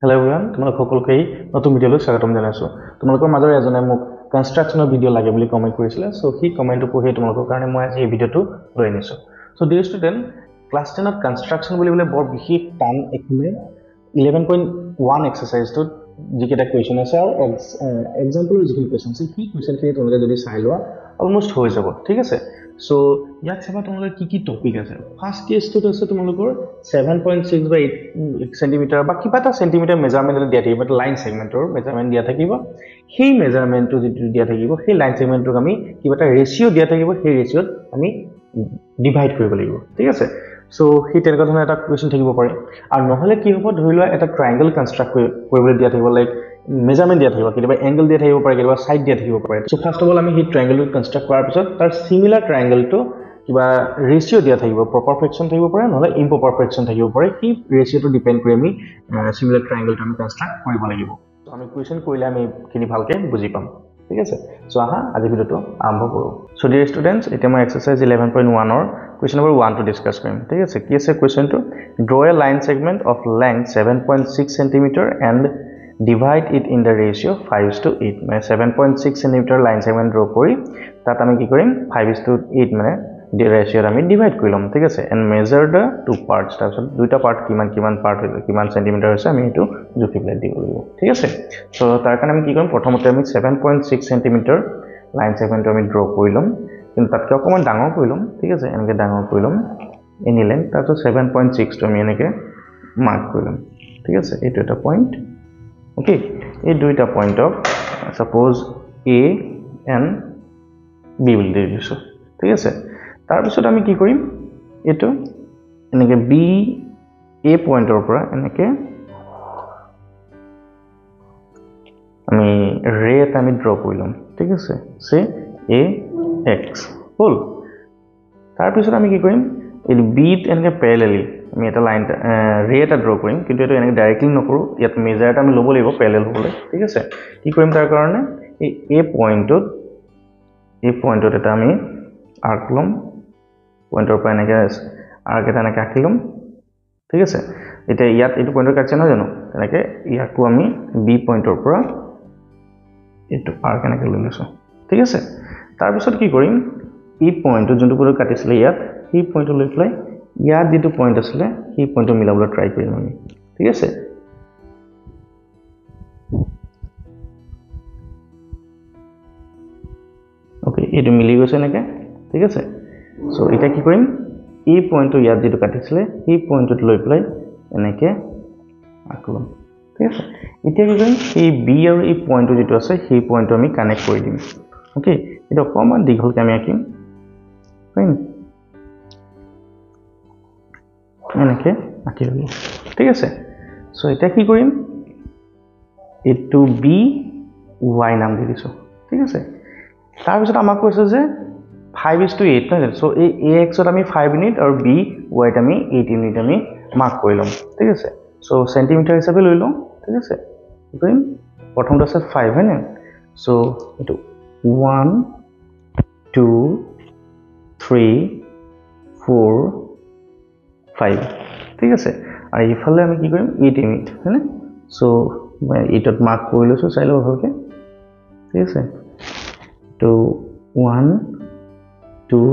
Hello everyone, তোমালোক সকলোকে নতুন ভিডিঅ'লৈ স্বাগতম জনাইছো। তোমালোকৰ মাজৰে এজনে মোক কনষ্ট্ৰাকচনৰ ভিডিঅ' লাগে বুলি কমেন্ট কৰিছিল। সো সেই কমেন্টটো পঢ়ি তোমালোকৰ কাৰণে মই আজি এই ভিডিঅ'টো লৈ আনিছো। সো ডিয়াৰ ষ্টুডেন্ট, ক্লাস 10 ত কনষ্ট্ৰাকচন বুলি বলে বৰ বিশেষ টান এখনে 11.1 এক্সাৰসাইজটো যিকেইটা কোৱেশ্চন আছে আৰু এক্সাম্পলৰ যিখিনি কোৱেশ্চন আছে সেই কোৱেশ্চনখিনি তোমালোকে যদি চাই লোৱা অলমোস্ট হৈ যাব, ঠিক আছে। সো ইয়াত চাবা তোমালোকৰ কি টপিক আছে। ফাৰ্স্ট কেছটোত আছে তোমালোকৰ 7.6 বাই 8 সেন্টিমিটাৰ বা কিবা এটা সেন্টিমিটাৰ মেজাৰমেন্ট দিয়া থাকিব, এটা লাইন সেগমেন্টৰ মেজাৰমেন্ট দিয়া থাকিব। সেই মেজাৰমেন্টটো যেটো দিয়া থাকিব, সেই লাইন সেগমেন্টক আমি কিবা এটা ৰেশিও দিয়া থাকিব, সেই ৰেশিওত আমি ডিভাইড কৰিব লাগিব, ঠিক আছে। সো সেই তেনেকুৱা ধৰণৰ এটা কোৱেশ্চন থাকিব পাৰে। আৰু নহলে কি হ'ব, ধৰি লোৱা এটা ট্ৰায়াঙ্গল কনস্ট্ৰাক্ট কৰিবলৈ দিয়া থাকিব, লাইক মেজাৰমেন্ট দিয়া থাকিব, কিবা এংগল দিয়া থাকিব পাৰে, কিবা সাইড দিয়া থাকিব পাৰে। সো ফাৰ্স্ট অফ অল আমি সেই ট্ৰায়াঙ্গলটো কনস্ট্ৰাক্ট কৰাৰ পিছত তাৰ সিমিলাৰ ট্ৰায়াঙ্গলটো কিবা ৰেশিও দিয়া থাকিব, প্ৰপাৰ ফ্ৰেকশন থাকিব পাৰে নহলে ইম্প্ৰপাৰ ফ্ৰেকশন থাকিব পাৰে। সেই ৰেশিওটো ডিপেন্ড কৰি আমি সিমিলাৰ ট্ৰায়াঙ্গলটো আমি কনস্ট্ৰাক্ট কৰিব লাগিব। সো আমি কোৱেশ্চন কৰিলে আমি খিনি ভালকে বুজি পাম, ঠিক আছে। সো আহা আজি ভিডিওটো আৰম্ভ কৰো। সো ডিয়াৰ ষ্টুডেন্টস, এতিয়া মই এক্সাৰসাইজ 11.1 ৰ question number 1 to discuss কৰিম, ঠিক আছে। কি আছে কোৱেশ্চনটো? Draw a line segment of length 7.6 cm and divide it in the ratio 5:8. মানে 7.6 cm লাইন সেগমেন্ট ড্ৰ কৰি তাত আমি কি কৰিম 5:8 মানে ৰেশিওত আমি ডিভাইড কৰি লম, ঠিক আছে। and measure the two parts, তাৰপিছত দুইটা পাৰ্ট কিমান পাৰ্ট হৈছে, কিমান সেন্টিমিটাৰ হৈছে আমি এটো জুখি পেলাই দিব লাগিব, ঠিক আছে। সো তাৰ কাৰণে আমি কি কৰিম, প্ৰথমতে আমি 7.6 cm লাইন সেগমেন্ট আমি ড্ৰ কৰি লম, কিন্তু তাতকৈ অকমান ডাঙৰ কৰি লম, ঠিক আছে। এনেকৈ ডাঙৰ কৰি লম এনি লেন্থ, তাৰপিছত 7.6 টো আমি এনেকৈ মাৰ্ক কৰি লম, ঠিক আছে। এইটো এটা পইণ্ট, ওকে। এই দুইটা পইণ্টক সাপোজ এ এণ্ড বি বুলি দি দিছো, ঠিক আছে। তাৰপিছত আমি কি কৰিম, এইটো এনেকৈ বি এ পইণ্টৰ পৰা এনেকৈ আমি ৰে এটা আমি ড্ৰ কৰি লম, ঠিক আছে। সে এ এক্স হল। তাৰপিছত আমি কি কৰিম, এই বিত এনেকৈ প্যাৰেলালি আমি এটা লাইন ৰে এটা ড্ৰ কৰিম, কিন্তু এটো এনেকৈ ডাইৰেক্টলি নকৰো, ইয়াত মেজাৰ এটা আমি ল'ব লাগিব প্যাৰেলাল হ'বলৈ, ঠিক আছে। কি কৰিম তাৰ কাৰণে, এই এ পইণ্টত এটা আমি আৰ্ক লম, পইণ্টৰ পৰা এনেকৈ আৰ্ক এটা এনেকৈ আঁকি লম, ঠিক আছে। এতিয়া ইয়াত এইটো পইণ্টৰ কাটছে নহয় জানো, তেনেকৈ ইয়াকো আমি বি পইণ্টৰ পৰা এইটো আৰ্ক এনেকৈ লৈ লৈছো, ঠিক আছে। তাৰপিছত কি কৰিম, এই পইণ্টটো যোনটো পইণ্ট কাটিছিলে ইয়াত, সেই পইণ্টটো লৈ পেলাই ইয়াত যেটো পইণ্ট আছিলে সেই পইণ্টটো মিলাবলৈ ট্ৰাই কৰিম আমি, ঠিক আছে। ওকে, এইটো মিলি গৈছে এনেকৈ, ঠিক আছে। সো এটা কি কৰিম, এই পইণ্টটো ইয়াত যেটো কাটিছিলে সেই পইণ্টটোত লৈ পেলাই এনেকৈ আঁকি লম, ঠিক আছে। এতিয়া কি কৰিম, এই বি আৰু এই পইণ্টটো যেটো আছে সেই পইণ্টটো আমি কানেক্ট কৰি দিম, ওকে। এটা অকমান দীঘলকৈ আমি আঁকিম, এনেকৈ আঁকি ললো, ঠিক আছে। সো এটা কি কৰিম, এইটো বি ওয়াই নাম দি দিছো, ঠিক আছে। তাৰপিছত আমাক কৈছে যে 5:8 নহয় জানো। সো এই এ এক্সত আমি 5 ইউনিট আৰু বি ওয়াইত আমি 8 ইউনিট আমি মাৰ্ক কৰি লম, ঠিক আছে। সো সেন্টিমিটাৰ হিচাপে লৈ লওঁ, ঠিক আছে। কি কৰিম, প্ৰথমটো আছে 5 হয় নে। সো এইটো 1 2 3 4 5, ঠিক আছে। আৰু ইফালে আমি কি কৰিম 8 ইউনিট হয় নে। সো মই 8ত মাৰ্ক কৰি লৈছো, চাই লও ভালকে, ঠিক আছে। তো 1 2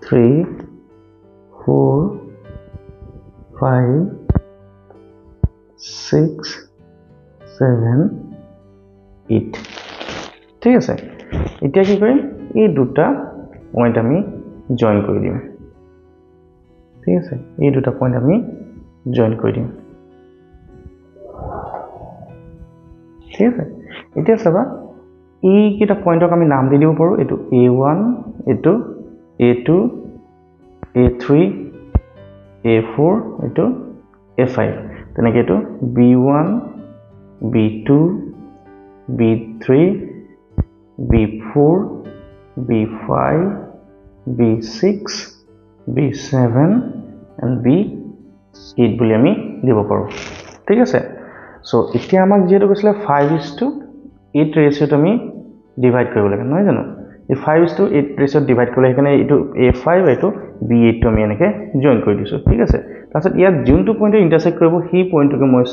3 4 5 6 7 8, ঠিক আছে। এতিয়া কি কৰিম, এই দুটা পইণ্ট আমি জয়েন কৰি দিম, ঠিক আছে। এই দুটা পইণ্ট আমি জয়েন কৰি দিম, ঠিক আছে। এতিয়া চাবা এই কিটা পইণ্টক আমি নাম দি দিব পাৰো, এইটো a1, এইটো a2, a3, a4, এইটো a5, তেনেকৈ এইটো b1, b2, b3, b4, b5, b6, b7 and b8 বুলি আমি দিব পাৰো, ঠিক আছে। সো এতিয়া আমাক যেটো কৈছিলে 5:8 ৰেশিওত আমি ডিভাইড কৰিব লাগে নহয় জানো। এই 5:8 ৰেশিওত ডিভাইড কৰিলে এখানে এইটো a5 এইটো b8 আমি এনেকৈ জয়েন কৰি দিছো, ঠিক আছে। তাৰপিছত ইয়াত যোনটো পইণ্টে ইন্টাৰসেক্ট কৰিব সেই পইণ্টটোকে মই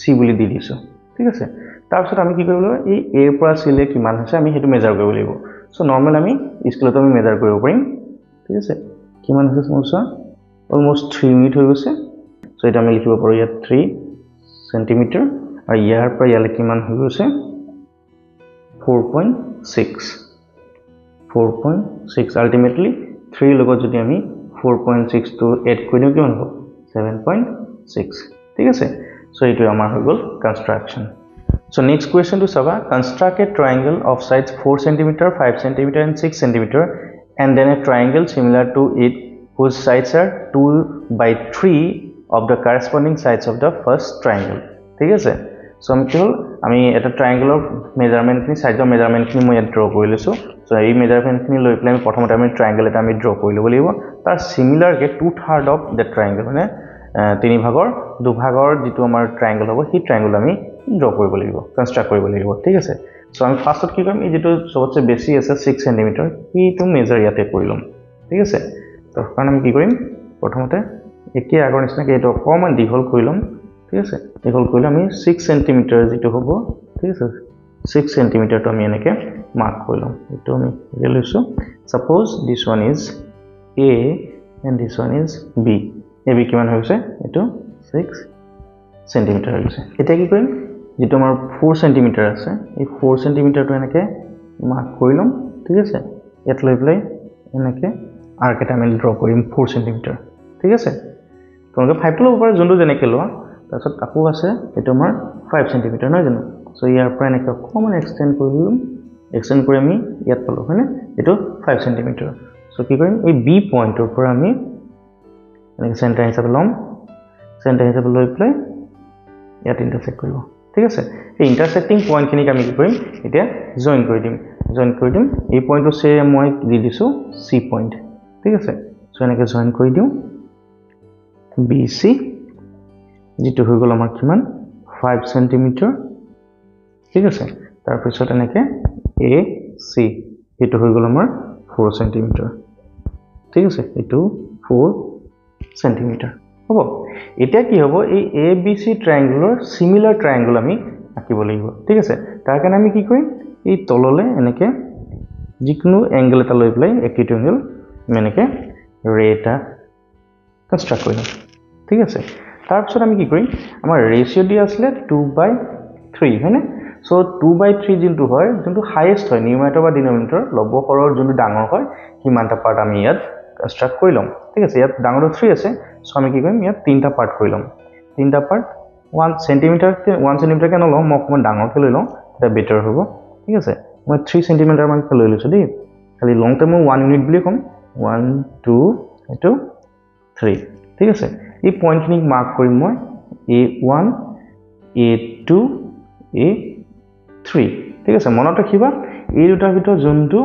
C বুলি দি দিছো ঠিক আছে তাৰ পিছত আমি কি কৰিব লাগিব এই A পৰা C লে কিমান হৈছে আমি হেতু মেজাৰ কৰিব লাগিব সো নৰমাল আমি স্কেলটো আমি মেজাৰ কৰিব পাৰিম ঠিক আছে কিমান হৈছে সমস্যা অলমোস্ট 3 মিনিট হৈ গৈছে সো এটা আমি লিখিব পাৰো ইয়াত 3 সেন্টিমিটাৰ আৰু ইয়াৰ পৰা ইয়ালে কিমান হৈ গৈছে 4.6 ultimately 3 লগত যদি আমি 4.6 to add কৰি দিও কিমান হ'ব 7.6 ঠিক আছে সো এইটো আমাৰ হৈ গল কনস্ট্ৰাকচন So next question to Sava, construct a triangle of sides 4 cm, 5 cm and 6 cm and then a triangle similar to it whose sides are 2/3 of the corresponding sides of the first triangle. ঠিক আছে so আমি এটা triangle of measurement নি size of measurement নি মই draw কৰি লৈছো so এই measurement নি লৈ পেলাই আমি প্ৰথমতে আমি triangle এটা আমি draw কৰি ল'ব লাগিব তাৰ similar K 2/3 of the triangle মানে তিনি ভাগৰ দুভাগৰ যেটো আমাৰ triangle হ'ব সেই triangle আমি draw কৰিব লাগিব কনস্ট্ৰাক্ট কৰিব লাগিব ঠিক আছে সো আমি ফাৰ্স্টত কি কৰিম এই যেটো সবতছে বেছি আছে 6 cm এইটো মেজাৰ ইয়াতে কৰি লম ঠিক আছে তো কাৰণ আমি কি কৰিম প্ৰথমতে একে আগৰ নিচিনাকে এটো অকমান দীঘল কৰি লম ঠিক আছে দীঘল কৰিলে আমি 6 cm যেটো হ'ব ঠিক আছে 6 cm টো আমি এনেকে মাৰ্ক কৰি লম এটো আমি লৈছো suppose this one is A and this one is B AB কিমান হৈছে এটো 6 cm হৈছে এটা কি কৰিম যেটো আমাৰ 4 cm আছে এই 4 cm টো এনেকে মাৰ্ক কৰি লম ঠিক আছে এট লৈ প্লাই এনেকে আৰ্ক এটা আমি ড্ৰ কৰিম 4 cm ঠিক আছে তোমালোকে 5 টো ল'ব পাৰা যোনটো যেনেকে লোৱা তাৰছত আকৌ আছে এটো আমাৰ 5 cm নহয় জানো সো ইয়াৰ পৰা এনেকে কমন এক্সটেন্ড কৰিম এক্সটেন্ড কৰি আমি ইয়াত পালো হয়নে এটো 5 cm সো কি কৰিম এই B পইণ্টৰ পৰা আমি এনেকে সেন্টাৰ হিচাপে লম সেন্টাৰ হিচাপে লৈ প্লাই ইয়াত ইন্টাৰসেক্ট কৰিব ঠিক আছে এই ইন্টাৰসেক্টিং পয়েন্ট খিনিক আমি কি কৰিম এটা জয়েন কৰি দিম এই পয়েন্টটো সে মই দি দিছো C পয়েন্ট ঠিক আছে সো এনেকে জয়েন কৰি দিও BC যেটো হৈ গল আমাৰ কিমান 5 cm ঠিক আছে তাৰ পিছত এনেকে AC এটো হৈ গল আমাৰ 4 cm ঠিক আছে এটো 4 cm হ'ব এটা কি হ'ব এই ABC ট্ৰায়াঙ্গলৰ সিমিলাৰ ট্ৰায়াঙ্গল আমি আঁকিব লাগিব ঠিক আছে তাৰ কাৰণে আমি কি কৰিম এই তললে এনেকে যিকোনো এংগল এটা লৈ প্লাই একিউট এংগল এনেকে ৰে এটা কনস্ট্ৰাক্ট কৰিম ঠিক আছে তাৰ পিছত আমি কি কৰিম আমাৰ ৰেশিও দি আসলে 2/3 হয়নে সো 2/3 যোনটো হয় যোনটো হাইয়েস্ট হয় নিউমাৰেটৰ বা ডিনোমিনেটৰ লবকৰৰ যোনটো ডাঙৰ হয় কিমানটা পাৰ্ট আমি ইয়াত কনস্ট্ৰাক্ট কৰি লম ঠিক আছে ইয়াত ডাঙৰ 3 আছে সো আমি কি কৰিম ইয়াত তিনটা পাৰ্ট কৰি লম তিনটা পাৰ্ট 1 cm কে নলম মই অকমান ডাঙৰকে লৈ লম এটা বেটাৰ হ'ব ঠিক আছে মই 3 cm মান লৈ লৈছো দেই খালি লং টাইম 1 ইউনিট বুলি কম 1 2 এটো 3 ঠিক আছে এই পয়েন্ট খিনি মাৰ্ক কৰিম মই A1 A2 A3 ঠিক আছে মনত ৰাখিবা এই দুটাৰ ভিতৰত যোনটো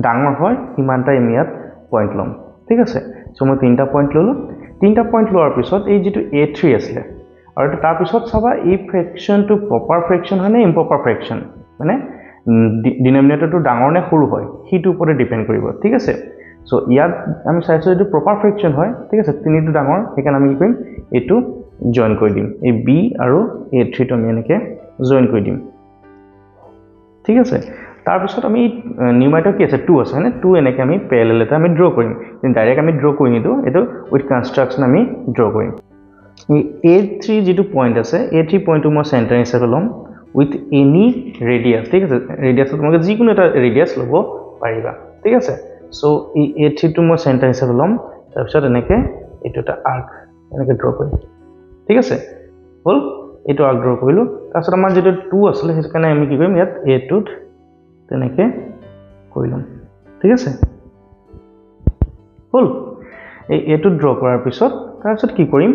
ডাঙৰ হয় ইমানটা আমি ইয়াত পয়েন্ট লম ঠিক আছে সো মই তিনটা পয়েন্ট ললো তিনটা পয়েন্ট লোৱাৰ পিছত এই যেটো A3 আছিল আৰু তাৰ পিছত চাবা এই ফ্ৰেকশন টু প্ৰপাৰ ফ্ৰেকশন হয় নে ইম্প্ৰপাৰ ফ্ৰেকশন মানে ডিনোমিনেটৰটো ডাঙৰ নে সৰু হয় হিটো ওপৰত ডিপেন্ড কৰিব ঠিক আছে সো ইয়াত আমি চাইছো এটো প্ৰপাৰ ফ্ৰেকশন হয় ঠিক আছে তিনিটো ডাঙৰ হেকান আমি কি কৰিম এটো জয়েন কৰি দিম এই B আৰু A3 টো আমি এনেকে জয়েন কৰি দিম ঠিক আছে তাৰ পিছত আমি নিউমাৰেটৰ কি আছে 2 আছে মানে 2 এনেকে আমি প্যাৰেলাল এটা আমি ড্ৰ কৰিম কিন্তু ডাইৰেক্ট আমি ড্ৰ কৰি নিদো এটো উইথ কনস্ট্ৰাকশন আমি ড্ৰ কৰিম A3 যেটো পয়েন্ট আছে A3 পয়েন্টটো মই সেন্টাৰ হিচাপে লম উইথ এনি ৰেডিয়াস ঠিক আছে ৰেডিয়াস তোমালোকে যিকোনো এটা ৰেডিয়াস লব পাৰিবা ঠিক আছে সো এই A3 টো মই সেন্টাৰ হিচাপে লম তাৰ পিছত এনেকে এটো এটা আৰ্ক এনেকে ড্ৰ কৰিম ঠিক আছে হল এটো আৰ্ক ড্ৰ কৰিলো তাৰ পিছত আমাৰ যেটো 2 আছিল হেৰ কাৰণে আমি কি কৰিম ইয়াত A2 তেনেকে কৰিলাম ঠিক আছে হল এই A2 ড্ৰ কৰাৰ পিছত তাৰ পিছত কি কৰিম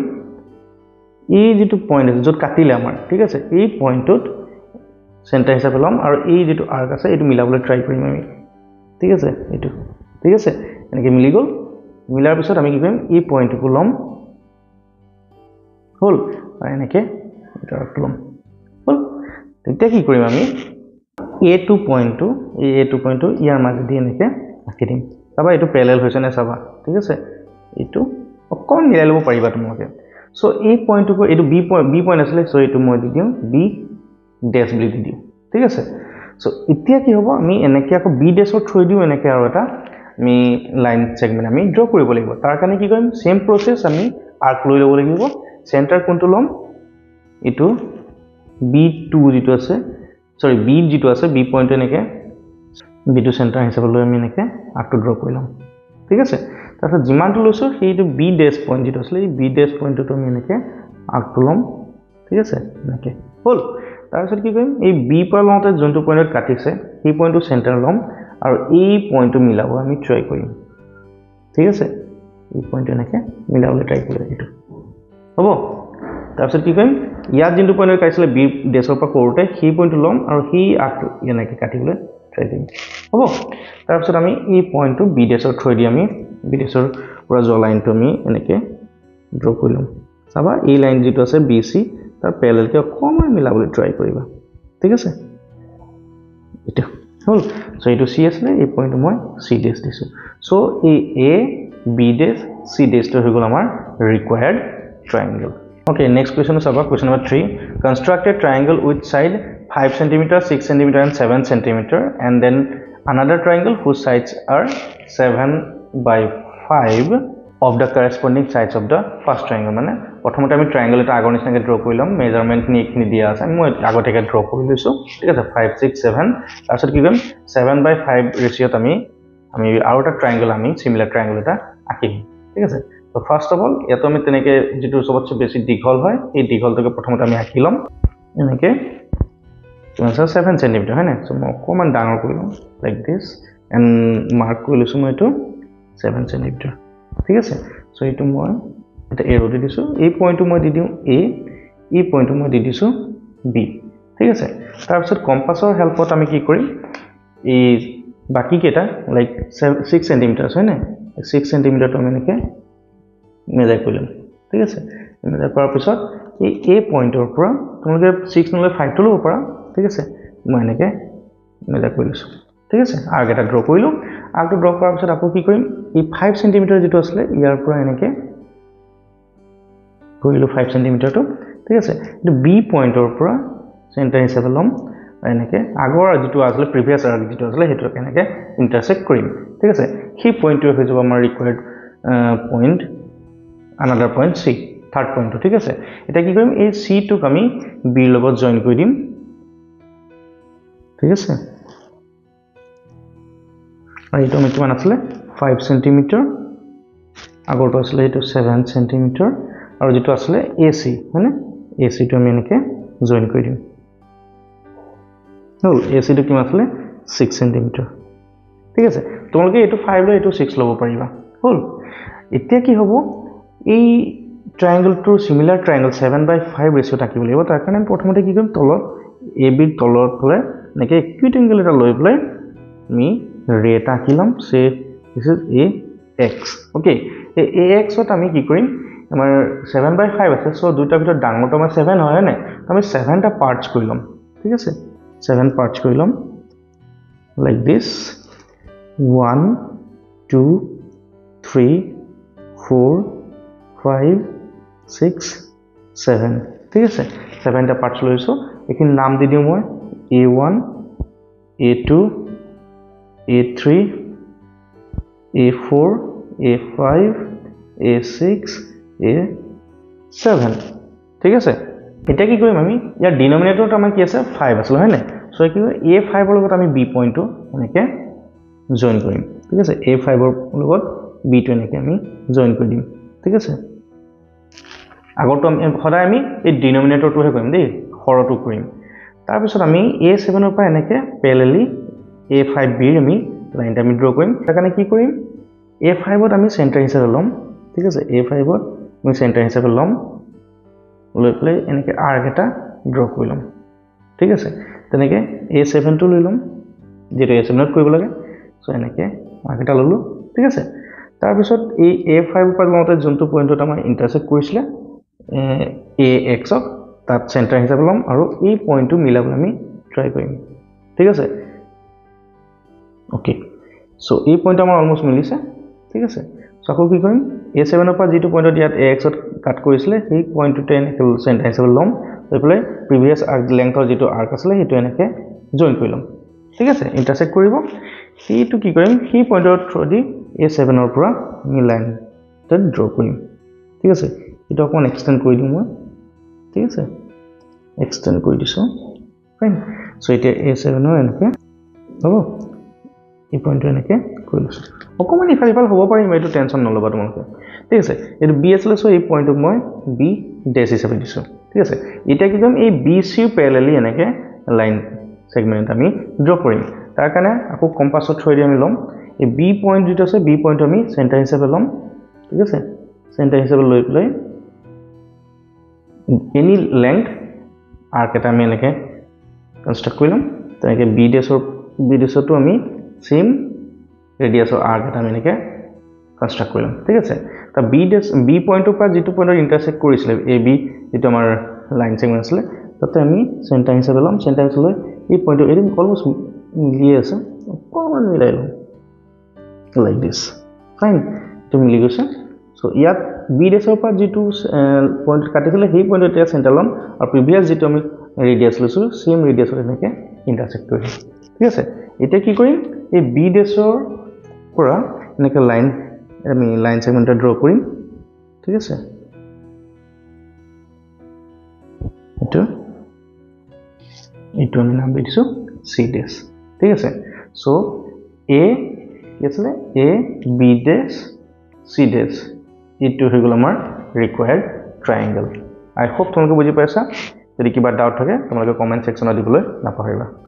এই যেটো পয়েন্ট আছে যত কাটিলে আমাৰ ঠিক আছে এই পয়েন্টত সেন্টাৰ হিচাপে লম আৰু এই যেটো আৰ্ক আছে এটো মিলাবলৈ ট্ৰাই কৰিম আমি ঠিক আছে এটো ঠিক আছে এনেকে মিলি গল মিলাৰ পিছত আমি কি কৰিম এই পয়েন্টটো লম হল আৰু এনেকে এটা লম হল তেতিয়া কি কৰিম আমি A2 পয়েন্টটো এই A2 পয়েন্টটো ইয়াৰ মাজেদি এনেকে আঁকি দিম চাবা এটো প্যাৰেলাল হৈছে নে চাবা ঠিক আছে এটো অকন মিলাই লব পাৰিবা তোমালোকে সো এই পয়েন্টটো এইটো বি পয়েন্ট আছিলে সো এইটো মই দি দিওঁ বি ডেশ বুলি দি দিওঁ ঠিক আছে সো এতিয়া কি হ'ব আমি এনেকৈ আকৌ বি ডেশৰ থৈ দিওঁ এনেকৈ আৰু এটা আমি লাইন সেগমেন্ট আমি ড্ৰ কৰিব লাগিব তাৰ কাৰণে কি কৰিম সেম প্ৰসেস আমি আৰ্ক লৈ ল'ব লাগিব সেন্টাৰ কোনটো লম ইটো B2 যেটো আছে সৰি B যেটো আছে B পয়েন্ট এনেকৈ B2 সেন্টাৰ হিচাপে লৈ আমি এনেকৈ আৰ্কটো ড্ৰ কৰি লম ঠিক আছে তাৰপিছত যিমানটো লৈছো সেইটো B ডেশ পয়েন্ট যেটো আছে এই B ডেশ পয়েন্টটো আমি এনেকৈ আৰ্কটো লম ঠিক আছে এনেকৈ হল তাৰপিছত কি কৰিম এই B পৰা লওঁতে যোনটো পয়েন্টত কাটিছে সেই পয়েন্টটো সেন্টাৰ লম আৰু এই পয়েন্টটো মিলাব আমি ট্ৰাই কৰিম ঠিক আছে এই পয়েন্ট এনেকৈ মিলাবলৈ ট্ৰাই কৰিম এইটো হ'ব তাৰপিছত কি কৰিম ইয়াত যোনটো পয়েন্টত কাটিছিলে B ডেশৰ পৰা কৰোতে সেই পয়েন্টটো লম আৰু সেই আৰ্কটো এনেকৈ কাটিবলৈ ট্ৰাই কৰিম হ'ব তাৰপিছত আমি এই পয়েন্টটো B ডেশৰ থৈ দি আমি B ডেশৰ পৰা যোৱা লাইনটো আমি এনেকৈ ড্ৰ কৰি লম চাবা এই লাইন যেটো আছে BC তাৰ প্যাৰেলকে অকমান মিলাবলৈ ট্ৰাই কৰিবা ঠিক আছে এটা হল সো এইটো C আছে এই পয়েন্টটো মই C ডেশ দিছো সো এই A B ডেশ C ডেশটো হৈ গ'ল আমাৰ ৰিকোয়াৰ্ড ট্ৰায়াঙ্গল okay next question is about question number 3 construct a triangle with side 5 cm 6 cm and 7 cm and then another triangle whose sides are 7/5 of the corresponding sides of the first triangle মানে প্ৰথমতে আমি ট্ৰায়াঙ্গল এটা আগৰ নিচিনাকৈ draw কৰি লম measurement নি এখিনি দিয়া আছে মই আগতেকে ড্ৰ কৰি লৈছো ঠিক আছে 5 6 7 তাৰপিছত কি কৰিম 7/5 ৰেশিওত আমি আৰু এটা ট্ৰায়াঙ্গল আমি সিমিলাৰ ট্ৰায়াঙ্গল এটা আঁকিম ঠিক আছে তো ফার্স্ট অফ অল ইয়াতো আমি তেনেকে যেটো সবতছে বেছি দীঘল হয় এই দীঘলটোকে প্ৰথমতে আমি আঁকি লম এনেকে কিমান 7 cm হয় না সো মই অকমান ডাঙৰ কৰি লম লাইক দিস এন্ড মাৰ্ক কৰি লৈছো মই এটো 7 cm ঠিক আছে সো এইটো মই এটা এৰো দি দিছো এই পয়েন্টটো মই দি দিও A এই পয়েন্টটো মই দি দিছো B ঠিক আছে তাৰপিছত কম্পাসৰ হেল্পত আমি কি কৰিম এই বাকি কেটা লাইক 6 cm হয় না 6 cm টো আমি এনেকে মেজার কৰিম ঠিক আছে মেজাৰ কৰাৰ পিছত এই A পয়েন্টৰ পৰা তোমালোকে 6 নহলে 5 টো ল'ব পাৰা ঠিক আছে মই এনেকে মেজাৰ কৰিছো ঠিক আছে আৰ্ক এটা ড্ৰ কৰিলো আৰ্কটো ড্ৰ কৰাৰ পিছত আকৌ কি কৰিম এই 5 cm যেটো আছে ইয়াৰ পৰা এনেকে কৰিলো 5 cm টো ঠিক আছে এটো B পয়েন্টৰ পৰা সেন্টাৰ হিচাপে লম এনেকে আগৰ যেটো আছিল প্ৰিভিয়াস আৰ্ক যেটো আছিল হেটো এনেকে ইন্টাৰসেক্ট কৰিম ঠিক আছে সেই পয়েন্টটো হৈ যাব আমাৰ ৰিকোয়াৰ্ড point another point C third point ঠিক আছে এটা কি কৰিম এই C টোক আমি B ৰ লগত জয়েন কৰি দিম ঠিক আছে আৰু এইটো আমি কিমান আছিল 5 cm আগৰটো আছিল এইটো 7 cm আৰু যেটো আছিল AC মানে AC টো আমি এনেকে জয়েন কৰি দিম হল AC টো কিমান আছিল 6 cm ঠিক আছে তোমালোকে এইটো 5 লৈ এইটো 6 ল'ব পাৰিবা হল এতিয়া কি হ'ব এই ট্ৰায়াঙ্গলটোৰ সিমিলাৰ ট্ৰায়াঙ্গল 7/5 ৰেশিও থাকিব লাগিব তাৰ কাৰণে প্ৰথমতে কি কৰিম তলত AB ৰ তলৰ ফালে নেকে ইকুইট এংগল এটা লৈ পেলাই আমি ৰে এটা আঁকিলাম সে দিস ইজ AX ওকে এই AX ত আমি কি কৰিম আমাৰ 7/5 আছে সো দুইটাৰ ভিতৰত ডাঙৰটো আমাৰ 7 হয় না আমি 7টা পাৰ্টস কৰি লম ঠিক আছে 7 পাৰ্টস কৰি লম লাইক দিস 1 2 3 4 5 6 7 ঠিক আছে 7টা পার্টস লৈছো এখিনি নাম দি দিও মই A1 A2 A3 A4 A5 A6 A7 ঠিক আছে এটা কি কৰিম আমি ইয়াৰ ডিনোমিনেটৰত আমাৰ কি আছে 5 আছে হয় না সো কি A5 ৰ লগত আমি B পয়েন্টটো এনেকে জয়েন কৰিম ঠিক আছে A5 ৰ লগত B টো এনেকে আমি জয়েন কৰি দিম ঠিক আছে আগৰটো আমি সদায় আমি এই ডিনোমিনেটৰটোহে কৰিম দেই হৰটো কৰিম তাৰ পিছত আমি A7 ৰ পৰা এনেকে প্যাৰেলালি A5B ৰ আমি লাইনটা আমি ড্ৰ কৰিম তাৰ কাৰণে কি কৰিম A5 ত আমি সেন্টাৰ হিচাপে লম ঠিক আছে A5 ত আমি সেন্টাৰ হিচাপে লম লৈ প্লে এনেকে আৰ্ক এটা ড্ৰ কৰি লম ঠিক আছে তেনেকে A7 টো লৈ লম যেটো A7 ত কৰিব লাগে সো এনেকে আৰ্ক এটা ললো ঠিক আছে তাৰ পিছত এই A5 পৰা লওঁতে যোনটো পয়েন্টত আমাৰ ইন্টাৰসেক্ট কৰিছিলে AX ক তাত সেন্টাৰ হিচাপে লম আৰু এই পয়েন্টটো মিলাবলৈ আমি ট্ৰাই কৰিম ঠিক আছে ওকে সো এই পয়েন্ট আমাৰ অলমোস্ট মিলিছে ঠিক আছে সো আকৌ কি কৰিম A7 ৰ পৰা যেটো পয়েন্টত ইয়াত AX ত কাট কৰিছিলে সেই পইণ্টটোতে এনেকৈ চেণ্টাৰ হিচাপে ল'ম লৈ পেলাই প্ৰিভিয়াছ আৰ্ক লেংথৰ যিটো আৰ্ক আছিলে সেইটো এনেকৈ জইন কৰি ল'ম ঠিক আছে ইণ্টাৰচেক্ট কৰিব সেইটো কি কৰিম সেই পইণ্টৰ থ্ৰুদি A7 ৰ পৰা আমি লাইন এটা ড্ৰ কৰিম ঠিক আছে এটা অকমান এক্সটেন্ড কৰি দিম মই ঠিক আছে এক্সটেন্ড কৰি দিছো ফাইন সো এটা A7 ৰ এনেকৈ হ'ব এই পইণ্টটো এনেকৈ কৰি লৈছো অকমান ইফাল হ'ব পাৰে ইমাইটো টেনচন নলবা তোমালোকে ঠিক আছে এইটো বি আছিলে সো এই পইণ্টক মই বি ডেশ হিচাপে দিছো ঠিক আছে এটা কি কৰিম এই BC প্যাৰেলালি এনেকৈ লাইন সেগমেন্ট আমি ড্ৰ কৰিম তাৰ কাৰণে আকৌ কম্পাসৰ থ্ৰুদি আমি লম এই বি পইণ্ট যেটো আছে বি পইণ্ট আমি সেন্টাৰ হিচাপে লম ঠিক আছে সেন্টাৰ হিচাপে লৈ প্লাই এনি লেংথ আৰ্ক এটা আমি এনেকৈ কনস্ট্ৰাক্ট কৰি লম তেনেকৈ বি ডেশটো আমি সেম ৰেডিয়াছৰ আৰ্ক এটা আমি এনেকৈ কনস্ট্ৰাক্ট কৰি লম ঠিক আছে তা বি পইণ্টৰ পৰা যেটো পইণ্টৰ ইন্টাৰসেক্ট কৰিছিলে এ বি যেটো আমাৰ লাইন সেগমেন্ট আছিল তাতে আমি সেন্টাৰ হিচাপে লম সেন্টাৰ হিচাপে এই পইণ্টটো এদিন অলমোস্ট মিলি আছে অকমান মিলাই লম লাইক দিস ফাইন তো মিলি গৈছে সো ইয়াত বি ডেশৰ পৰা যেটো পইণ্ট কাটিছিলে সেই পইণ্টত এতিয়া সেন্টাৰ লম আৰু প্ৰিভিয়াছ যেটো আমি ৰেডিয়াছ লৈছো সেম ৰেডিয়াছৰ এনেকৈ ইন্টাৰসেক্ট কৰিম ঠিক আছে এতিয়া কি কৰিম এই বি ডেশৰ পৰা এনেকৈ লাইন আমি লাইন সেগমেন্ট ড্ৰ কৰিম ঠিক আছে এইটো আমি নাম দিছো সি ডেশ ঠিক আছে সো এ কি আছে এ বি ডেশ সি ডেশ এইটো হৈ গ'ল আমাৰ ৰিকোয়াৰ্ড ট্ৰায়াঙ্গল আই হোপ তোমালোকে বুজি পাইছা যদি কিবা ডাউট থাকে তোমালোকে কমেন্ট সেকশনত দিবলৈ নাপাহৰিবা